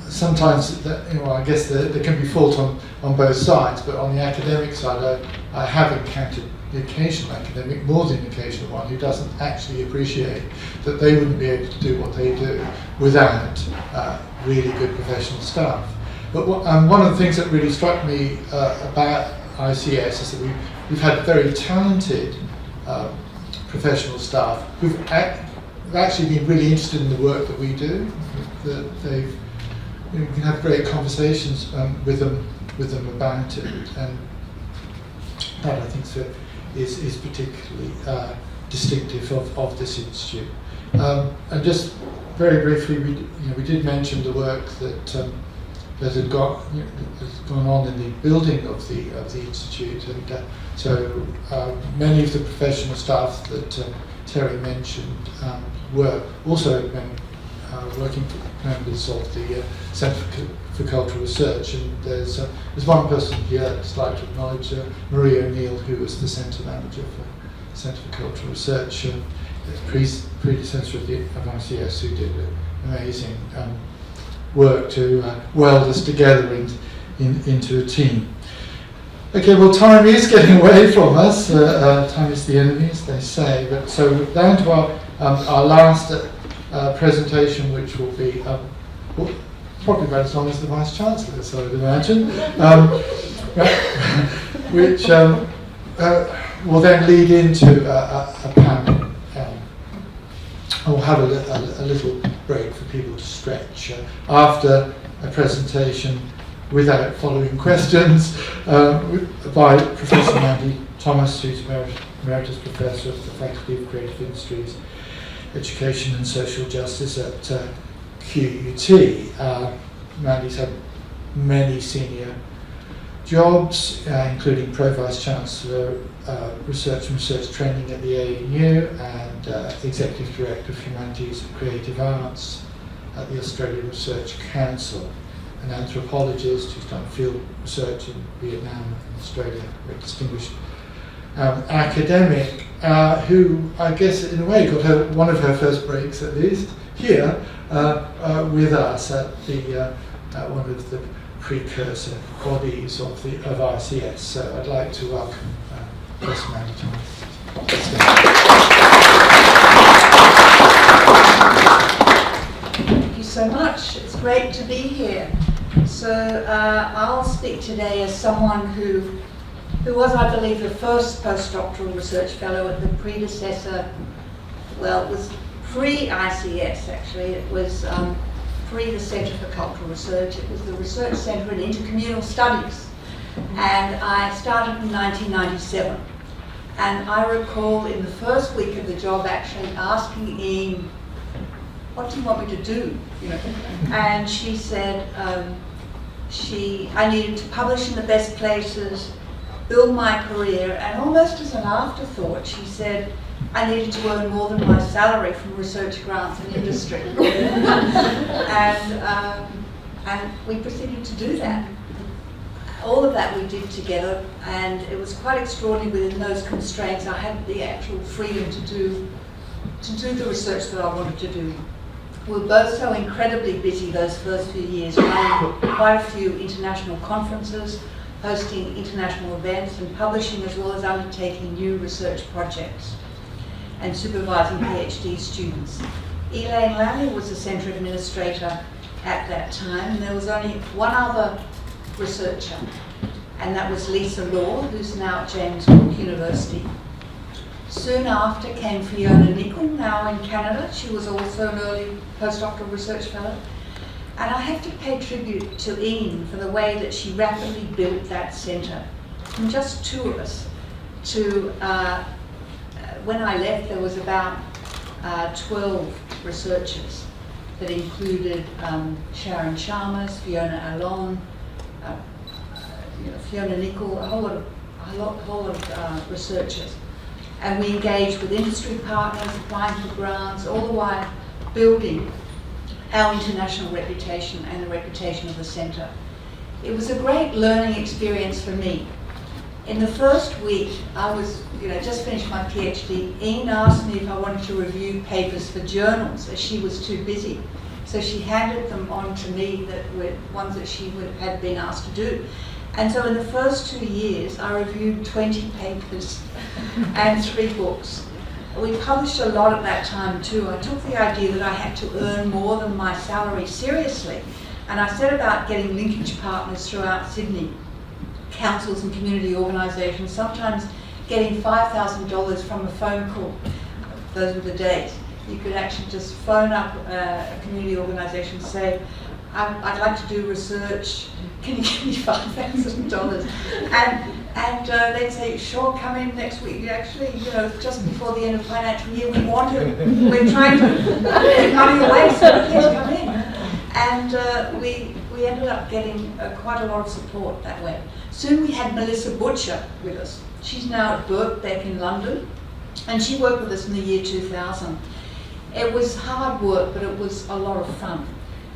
sometimes I guess there can be fault on both sides, but on the academic side I have encountered the occasional academic, more than the occasional one, who doesn't actually appreciate that they wouldn't be able to do what they do without really good professional staff. But one of the things that really struck me about ICS is that we've had very talented professional staff who've actually been really interested in the work that we do. That you can have great conversations with them about it, and that I think is particularly distinctive of this institute. And just very briefly, we did mention the work that has gone on in the building of the institute, and so many of the professional staff that Terry mentioned were also working members of the Centre for Cultural Research, and there's one person here I'd just like to acknowledge, Marie O'Neill, who was the Centre Manager for the Centre for Cultural Research, predecessor of ICS, who did amazing work to weld us together into a team. Okay, well, time is getting away from us. Time is the enemy, as they say. But so down to our last presentation, which will be probably about as long as the Vice Chancellor, so I'd imagine, which will then lead into a panel. We'll have a little break for people to stretch after a presentation without following questions by Professor Mandy Thomas, who's Emeritus Professor of the Faculty of Creative Industries, Education and Social Justice at QUT. Mandy's had many senior jobs, including Pro Vice Chancellor, Research and Research Training at the ANU, and Executive Director of Humanities and Creative Arts at the Australian Research Council, an anthropologist who's done field research in Vietnam and Australia, very distinguished academic, who I guess in a way got one of her first breaks, at least here with us at one of the precursor bodies of ICS. So I'd like to welcome Professor Mandy Thomas. Thank you so much. It's great to be here. So I'll speak today as someone who was, I believe, the first postdoctoral research fellow at the predecessor, well, it was pre-ICS actually, it was pre the Centre for Cultural Research. It was the Research Centre in Intercommunal Studies, and I started in 1997. And I recall in the first week of the job actually asking Ian, what do you want me to do? And she said I needed to publish in the best places, build my career, and almost as an afterthought she said I needed to earn more than my salary from research grants and industry. And we proceeded to do that. All of that we did together, and it was quite extraordinary within those constraints. I had the actual freedom to do the research that I wanted to do. We were both so incredibly busy those first few years, running quite a few international conferences, hosting international events, and publishing, as well as undertaking new research projects and supervising PhD students. Elaine Lally was the centre administrator at that time, and there was only one other researcher, and that was Lisa Law, who's now at James Cook University. Soon after came Fiona Nicol, now in Canada. She was also an early postdoctoral research fellow. And I have to pay tribute to Ian for the way that she rapidly built that centre. From just two of us to, when I left, there was about 12 researchers that included Sharon Chalmers, Fiona Allon, Fiona Nicol, a whole lot of researchers. And we engaged with industry partners, applying for grants, all the while building our international reputation and the reputation of the centre. It was a great learning experience for me. In the first week, I was, just finished my PhD. Ian asked me if I wanted to review papers for journals, as she was too busy. So she handed them on to me, that were ones that she had been asked to do. And so in the first 2 years, I reviewed 20 papers and 3 books. We published a lot at that time too. I took the idea that I had to earn more than my salary seriously. And I set about getting linkage partners throughout Sydney, councils and community organisations, sometimes getting $5,000 from a phone call. Those were the days. You could actually just phone up a community organisation and say, I'd like to do research, can you give me $5,000? And they'd say, sure, come in next week. Actually, just before the end of the financial year, we're trying to give money away, so please come in. And we ended up getting quite a lot of support that way. Soon we had Melissa Butcher with us. She's now at Birkbeck in London, and she worked with us in the year 2000. It was hard work, but it was a lot of fun.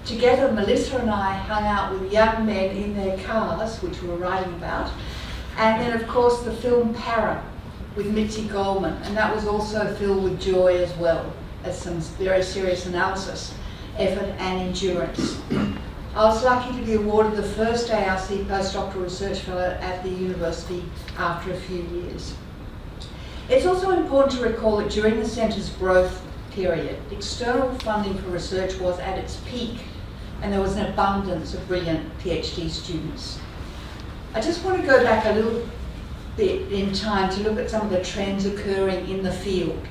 Together, Melissa and I hung out with young men in their cars, which we were writing about, and then of course the film Para with Mitzi Goldman, and that was also filled with joy as well as some very serious analysis, effort and endurance. I was lucky to be awarded the first ARC postdoctoral research fellow at the university after a few years. It's also important to recall that during the centre's growth period, external funding for research was at its peak, and there was an abundance of brilliant PhD students. I just want to go back a little bit in time to look at some of the trends occurring in the field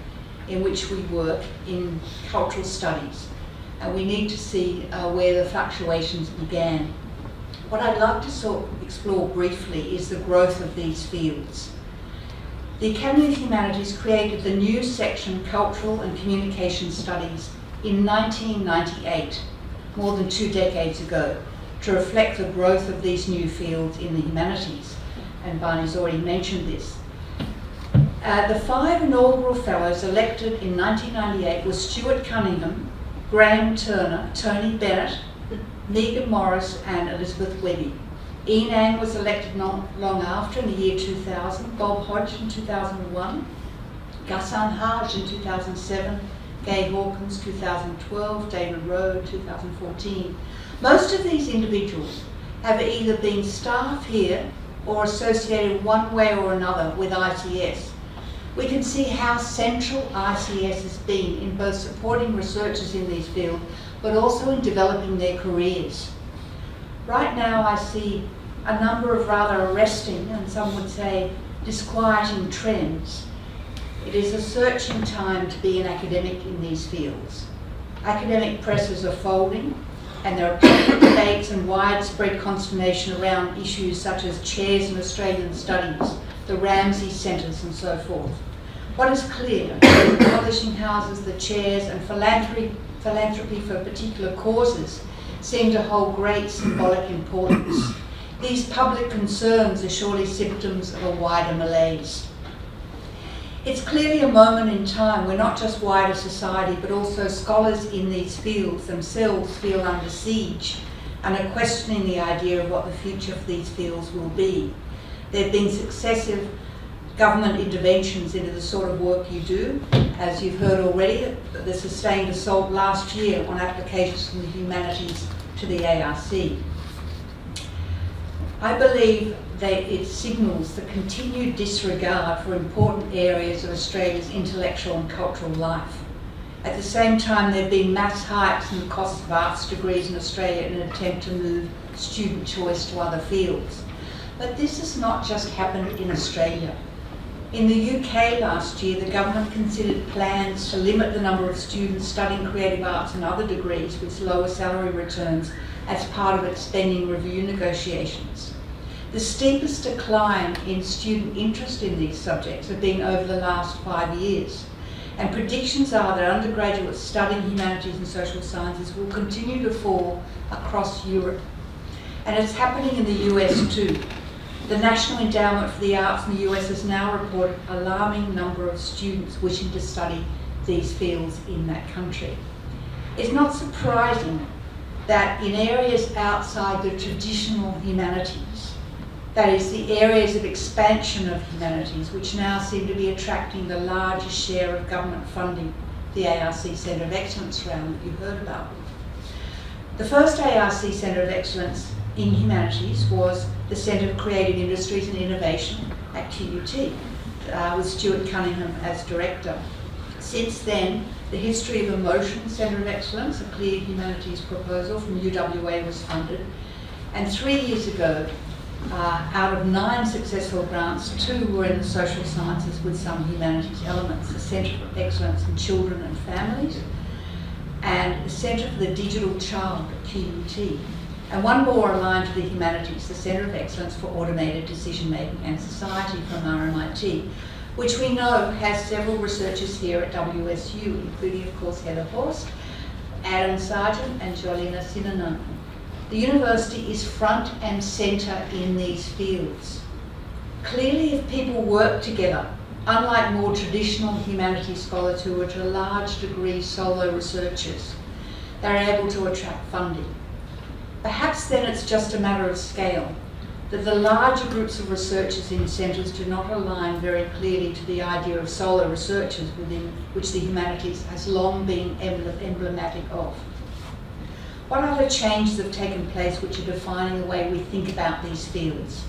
in which we work in cultural studies, and we need to see where the fluctuations began. What I'd like to explore briefly is the growth of these fields. The Academy of Humanities created the new section Cultural and Communication Studies in 1998, more than 2 decades ago, to reflect the growth of these new fields in the humanities, and Barney's already mentioned this. The 5 inaugural fellows elected in 1998 were Stuart Cunningham, Graham Turner, Tony Bennett, Megan Morris and Elizabeth Webby. Ian Ang was elected not long after in the year 2000, Bob Hodge in 2001, Ghassan Haj in 2007, Gay Hawkins 2012, David Rowe 2014. Most of these individuals have either been staff here or associated one way or another with ICS. We can see how central ICS has been in both supporting researchers in these fields, but also in developing their careers. Right now I see a number of rather arresting, and some would say disquieting trends. It is a searching time to be an academic in these fields. Academic presses are folding, and there are public debates and widespread consternation around issues such as chairs in Australian studies, the Ramsay Centres and so forth. What is clear is the publishing houses, the chairs and philanthropy for particular causes seem to hold great symbolic importance. These public concerns are surely symptoms of a wider malaise. It's clearly a moment in time where not just wider society, but also scholars in these fields themselves feel under siege and are questioning the idea of what the future of these fields will be. There have been successive government interventions into the sort of work you do. As you've heard already, the sustained assault last year on applications from the humanities to the ARC. I believe that it signals the continued disregard for important areas of Australia's intellectual and cultural life. At the same time, there have been mass hikes in the cost of arts degrees in Australia in an attempt to move student choice to other fields. But this has not just happened in Australia. In the UK last year, the government considered plans to limit the number of students studying creative arts and other degrees with lower salary returns as part of its spending review negotiations. The steepest decline in student interest in these subjects have been over the last 5 years. And predictions are that undergraduates studying humanities and social sciences will continue to fall across Europe. And it's happening in the US too. The National Endowment for the Arts in the US has now reported an alarming number of students wishing to study these fields in that country. It's not surprising that in areas outside the traditional humanities, that is, the areas of expansion of humanities, which now seem to be attracting the largest share of government funding, the ARC Centre of Excellence round that you heard about. The first ARC Centre of Excellence in humanities was the Centre for Creative Industries and Innovation at QUT, with Stuart Cunningham as director. Since then, the History of Emotion Centre of Excellence, a clear humanities proposal from UWA, was funded. And 3 years ago, out of 9 successful grants, 2 were in the social sciences with some humanities elements, the Centre for Excellence in Children and Families, and the Centre for the Digital Child at QUT. And one more aligned to the humanities, the Centre of Excellence for Automated Decision Making and Society from RMIT, which we know has several researchers here at WSU, including, of course, Heather Horst, Adam Sargent, and Jolina Sinanan. The university is front and centre in these fields. Clearly, if people work together, unlike more traditional humanities scholars who are to a large degree solo researchers, they're able to attract funding. Perhaps then it's just a matter of scale, that the larger groups of researchers in centres do not align very clearly to the idea of solo researchers within which the humanities has long been emblematic of. What other changes have taken place which are defining the way we think about these fields?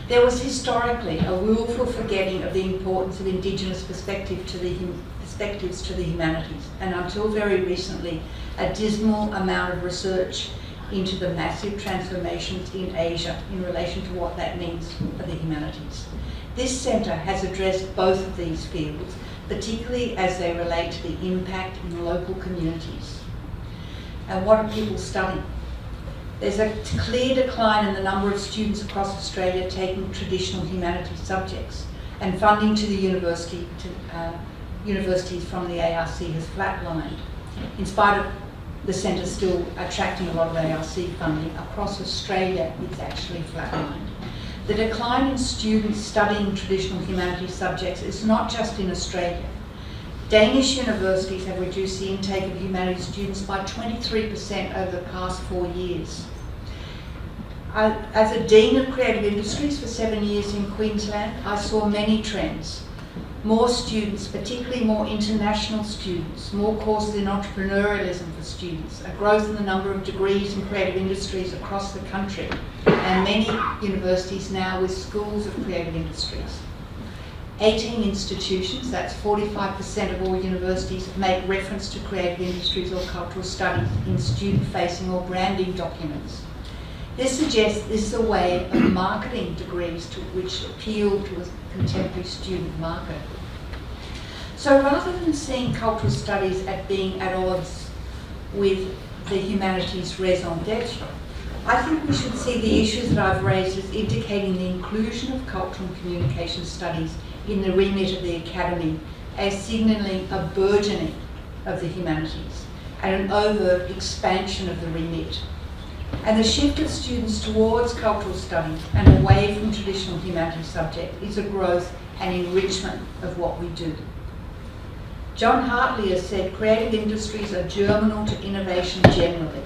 There was historically a willful forgetting of the importance of Indigenous perspectives to the humanities, and until very recently, a dismal amount of research into the massive transformations in Asia in relation to what that means for the humanities. This centre has addressed both of these fields, particularly as they relate to the impact in local communities. And what are people studying? There's a clear decline in the number of students across Australia taking traditional humanities subjects, and funding to the universities from the ARC has flatlined. In spite of the centre still attracting a lot of ARC funding, across Australia it's actually flatlined. The decline in students studying traditional humanities subjects is not just in Australia. Danish universities have reduced the intake of humanities students by 23% over the past 4 years. As a Dean of Creative Industries for 7 years in Queensland, I saw many trends. More students, particularly more international students, more courses in entrepreneurialism for students, a growth in the number of degrees in creative industries across the country, and many universities now with schools of creative industries. 18 institutions, that's 45% of all universities, make reference to creative industries or cultural studies in student-facing or branding documents. This suggests this is a way of marketing degrees to which appeal to a contemporary student market. So rather than seeing cultural studies as being at odds with the humanities raison d'etre, I think we should see the issues that I've raised as indicating the inclusion of cultural and communication studies in the remit of the Academy as signalling a burgeoning of the humanities and an overt expansion of the remit. And the shift of students towards cultural studies and away from traditional humanities subjects is a growth and enrichment of what we do. John Hartley has said creative industries are germinal to innovation generally.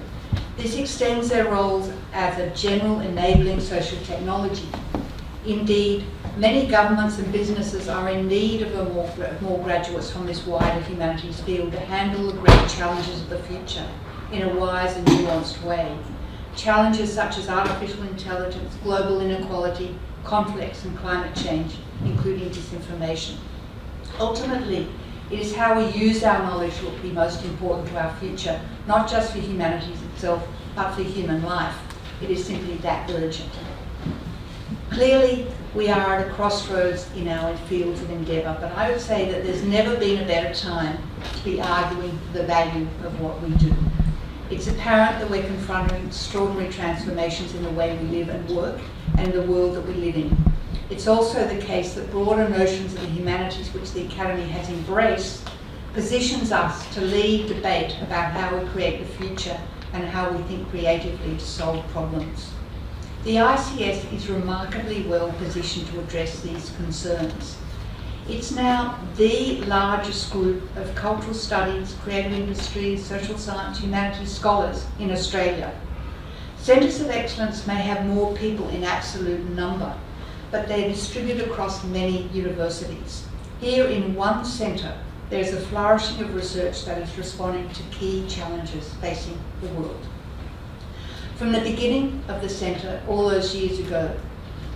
This extends their roles as a general enabling social technology. Indeed, many governments and businesses are in need of more graduates from this wider humanities field to handle the great challenges of the future in a wise and nuanced way. Challenges such as artificial intelligence, global inequality, conflicts and climate change, including disinformation. Ultimately, it is how we use our knowledge that will be most important to our future, not just for humanities itself, but for human life. It is simply that urgent. Clearly, we are at a crossroads in our fields of endeavour, but I would say that there's never been a better time to be arguing for the value of what we do. It's apparent that we're confronting extraordinary transformations in the way we live and work and in the world that we live in. It's also the case that broader notions of the humanities which the Academy has embraced positions us to lead debate about how we create the future and how we think creatively to solve problems. The ICS is remarkably well positioned to address these concerns. It's now the largest group of cultural studies, creative industries, social science, humanities scholars in Australia. Centres of excellence may have more people in absolute number, but they're distributed across many universities. Here in one centre, there's a flourishing of research that is responding to key challenges facing the world. From the beginning of the centre, all those years ago,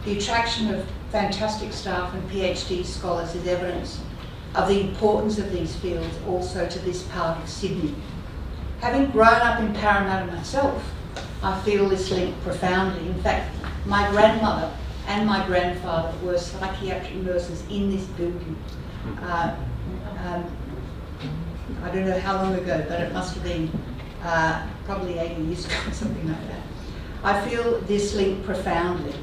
the attraction of fantastic staff and PhD scholars is evidence of the importance of these fields also to this part of Sydney. Having grown up in Parramatta myself, I feel this link profoundly. In fact, my grandmother and my grandfather were psychiatric nurses in this building. I don't know how long ago, but it must have been probably 80 years ago, something like that. I feel this link profoundly.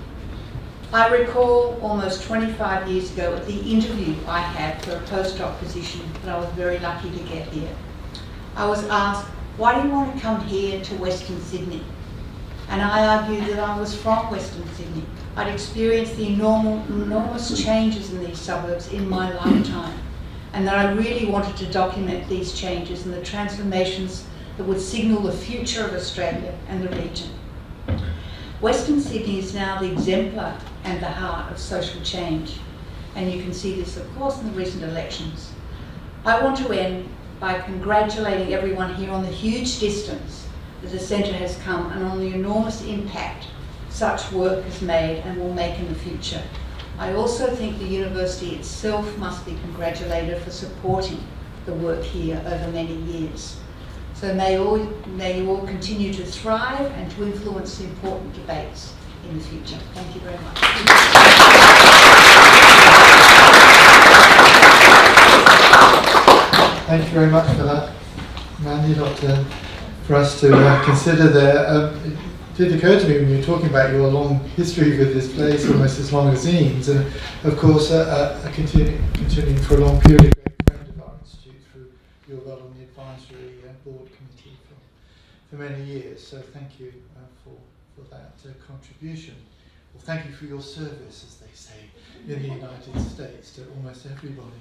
I recall almost 25 years ago at the interview I had for a postdoc position that I was very lucky to get here. I was asked, why do you want to come here to Western Sydney? And I argued that I was from Western Sydney. I'd experienced the enormous changes in these suburbs in my lifetime, and that I really wanted to document these changes and the transformations that would signal the future of Australia and the region. Western Sydney is now the exemplar and the heart of social change, and you can see this, of course, in the recent elections. I want to end by congratulating everyone here on the huge distance that the centre has come and on the enormous impact such work has made and will make in the future. I also think the university itself must be congratulated for supporting the work here over many years. So may you all continue to thrive and to influence important debates in the future. Thank you very much. Thank you very much for that, Mandy, for us to consider there. It did occur to me when you were talking about your long history with this place, almost as long as Ian's, and of course continuing for a long period, a great friend of our institute through your role on the advisory board committee for many years. So thank you for that contribution. Well, thank you for your service, as they say in the United States, to almost everybody.